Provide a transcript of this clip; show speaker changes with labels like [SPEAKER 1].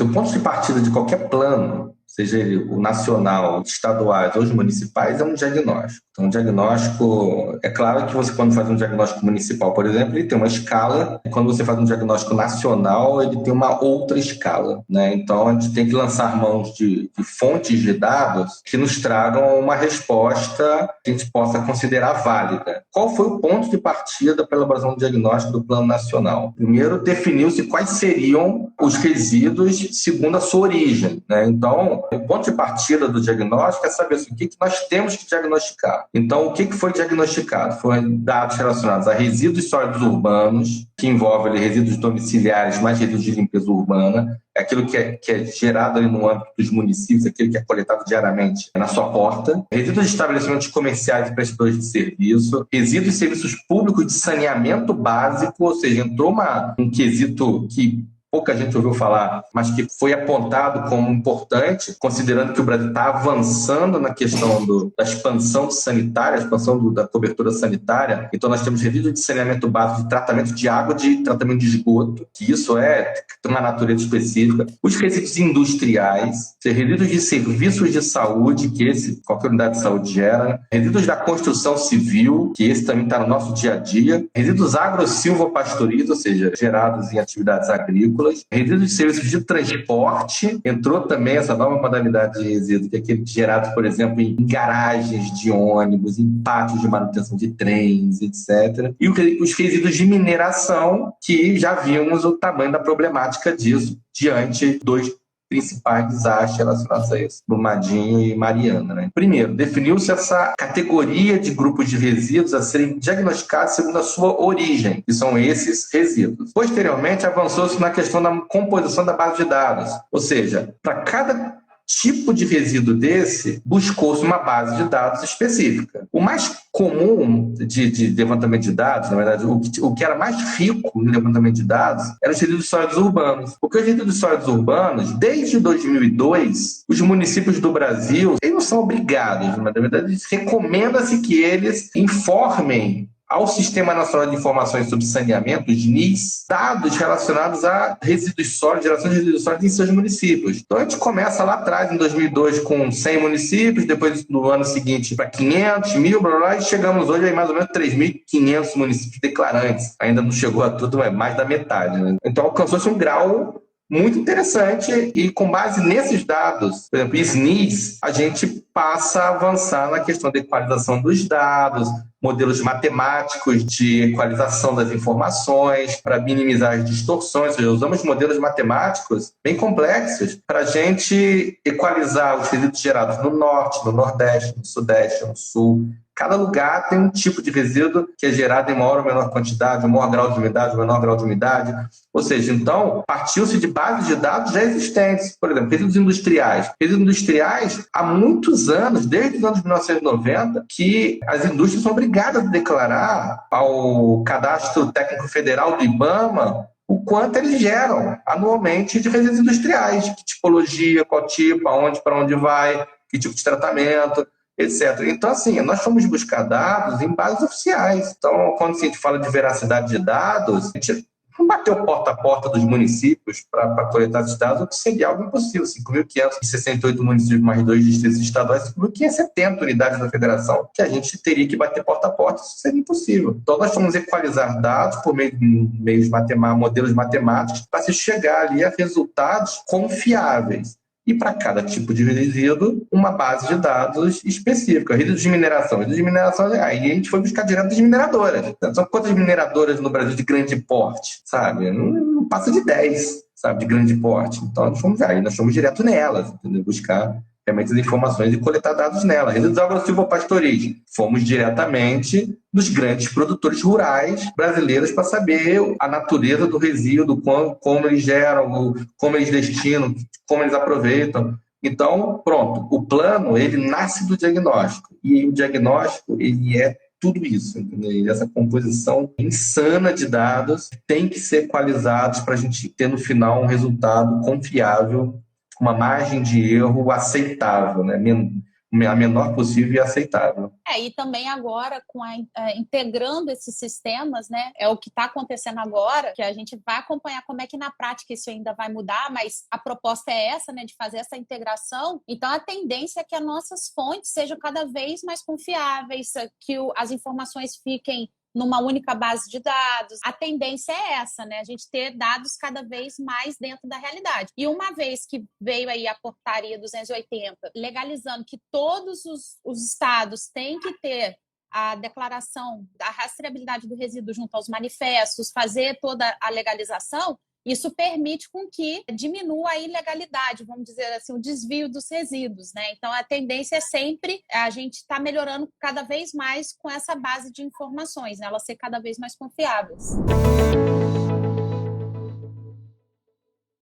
[SPEAKER 1] O ponto de partida de qualquer plano, seja ele o nacional, estaduais ou os municipais, é um diagnóstico. Então, um diagnóstico, é claro que você, quando faz um diagnóstico municipal, por exemplo, ele tem uma escala, e quando você faz um diagnóstico nacional, ele tem uma outra escala, né? Então, a gente tem que lançar mãos de fontes de dados que nos tragam uma resposta que a gente possa considerar válida. Qual foi o ponto de partida para a elaboração do diagnóstico do Plano Nacional? Primeiro, definiu-se quais seriam os resíduos segundo a sua origem, né? Então, o ponto de partida do diagnóstico é saber assim, o que nós temos que diagnosticar. Então, o que foi diagnosticado? Foram dados relacionados a resíduos sólidos urbanos, que envolve ali, resíduos domiciliares mais resíduos de limpeza urbana, aquilo que é gerado ali no âmbito dos municípios, aquilo que é coletado diariamente na sua porta, resíduos de estabelecimentos comerciais e prestadores de serviço, resíduos de serviços públicos de saneamento básico, ou seja, entrou um quesito que pouca gente ouviu falar, mas que foi apontado como importante, considerando que o Brasil está avançando na questão da expansão sanitária, a expansão da cobertura sanitária. Então, nós temos resíduos de saneamento básico, de tratamento de água, de tratamento de esgoto, que isso tem uma natureza específica. Os resíduos industriais, resíduos de serviços de saúde, que qualquer unidade de saúde gera, resíduos da construção civil, que esse também está no nosso dia a dia, resíduos agro-silvopastorizo, ou seja, gerados em atividades agrícolas, resíduos de serviços de transporte, entrou também essa nova modalidade de resíduo, que é aquele gerado, por exemplo, em garagens de ônibus, em pátios de manutenção de trens, etc. E os resíduos de mineração, que já vimos o tamanho da problemática disso diante dos principais desastres relacionados a isso, Brumadinho e Mariana, né? Primeiro, definiu-se essa categoria de grupos de resíduos a serem diagnosticados segundo a sua origem, que são esses resíduos. Posteriormente, avançou-se na questão da composição da base de dados, ou seja, para cada tipo de resíduo desse, buscou-se uma base de dados específica. O mais comum de levantamento de dados, na verdade, o que era mais rico no levantamento de dados, eram os resíduos sólidos urbanos. Porque os resíduos sólidos urbanos, desde 2002, os municípios do Brasil, eles não são obrigados, mas na verdade, recomenda-se que eles informem ao Sistema Nacional de Informações sobre Saneamento, os NIS, dados relacionados a resíduos sólidos, geração de resíduos sólidos em seus municípios. Então, a gente começa lá atrás, em 2002, com 100 municípios, depois, no ano seguinte, para 500, 1.000, blá, blá, e chegamos hoje a mais ou menos 3.500 municípios declarantes. Ainda não chegou a tudo, é mais da metade, né? Então, alcançou-se um grau muito interessante e com base nesses dados, por exemplo, SNIS, a gente passa a avançar na questão da equalização dos dados, modelos matemáticos de equalização das informações para minimizar as distorções. Ou seja, usamos modelos matemáticos bem complexos para a gente equalizar os resíduos gerados no norte, no nordeste, no sudeste, no sul. Cada lugar tem um tipo de resíduo que é gerado em maior ou menor quantidade, um maior grau de umidade, um menor grau de umidade. Ou seja, então, partiu-se de bases de dados já existentes. Por exemplo, resíduos industriais. Resíduos industriais, há muitos anos, desde os anos 1990, que as indústrias são obrigadas a declarar ao Cadastro Técnico Federal do IBAMA o quanto eles geram anualmente de resíduos industriais, que tipologia, qual tipo, aonde, para onde vai, que tipo de tratamento, etc. Então, assim, nós fomos buscar dados em bases oficiais. Então, quando a gente fala de veracidade de dados, a gente não bateu porta a porta dos municípios para coletar esses dados, o que seria algo impossível. 5.568 municípios mais 2 distritos estaduais, 5.570 unidades da federação, que a gente teria que bater porta a porta, isso seria impossível. Então, nós fomos equalizar dados por meio de modelos matemáticos para se chegar ali a resultados confiáveis. E para cada tipo de resíduo, uma base de dados específica. Resíduos de mineração. Resíduos de mineração, aí a gente foi buscar direto das mineradoras. São quantas mineradoras no Brasil de grande porte, sabe? Não passa de 10, sabe, de grande porte. Então, nós fomos direto nelas, entendeu? Buscar realmente as informações e coletar dados nelas. Resíduos agro-silvopastorizo. Fomos diretamente dos grandes produtores rurais brasileiros para saber a natureza do resíduo, como eles geram, como eles destinam, como eles aproveitam. Então, pronto, o plano, ele nasce do diagnóstico. E o diagnóstico, ele é tudo isso, entendeu? E essa composição insana de dados tem que ser equalizados para a gente ter, no final, um resultado confiável, uma margem de erro aceitável, né? a menor possível e aceitável.
[SPEAKER 2] E também agora, integrando esses sistemas, né, é o que está acontecendo agora, que a gente vai acompanhar como é que na prática isso ainda vai mudar, mas a proposta é essa, né, de fazer essa integração. Então, a tendência é que as nossas fontes sejam cada vez mais confiáveis, que as informações fiquem numa única base de dados. A tendência é essa, né? A gente ter dados cada vez mais dentro da realidade. E uma vez que veio aí a portaria 280, legalizando que todos os estados têm que ter a declaração da rastreabilidade do resíduo junto aos manifestos, fazer toda a legalização, isso permite com que diminua a ilegalidade, vamos dizer assim, o desvio dos resíduos, né? Então, a tendência é sempre a gente estar melhorando cada vez mais com essa base de informações, né? Elas ser cada vez mais confiáveis.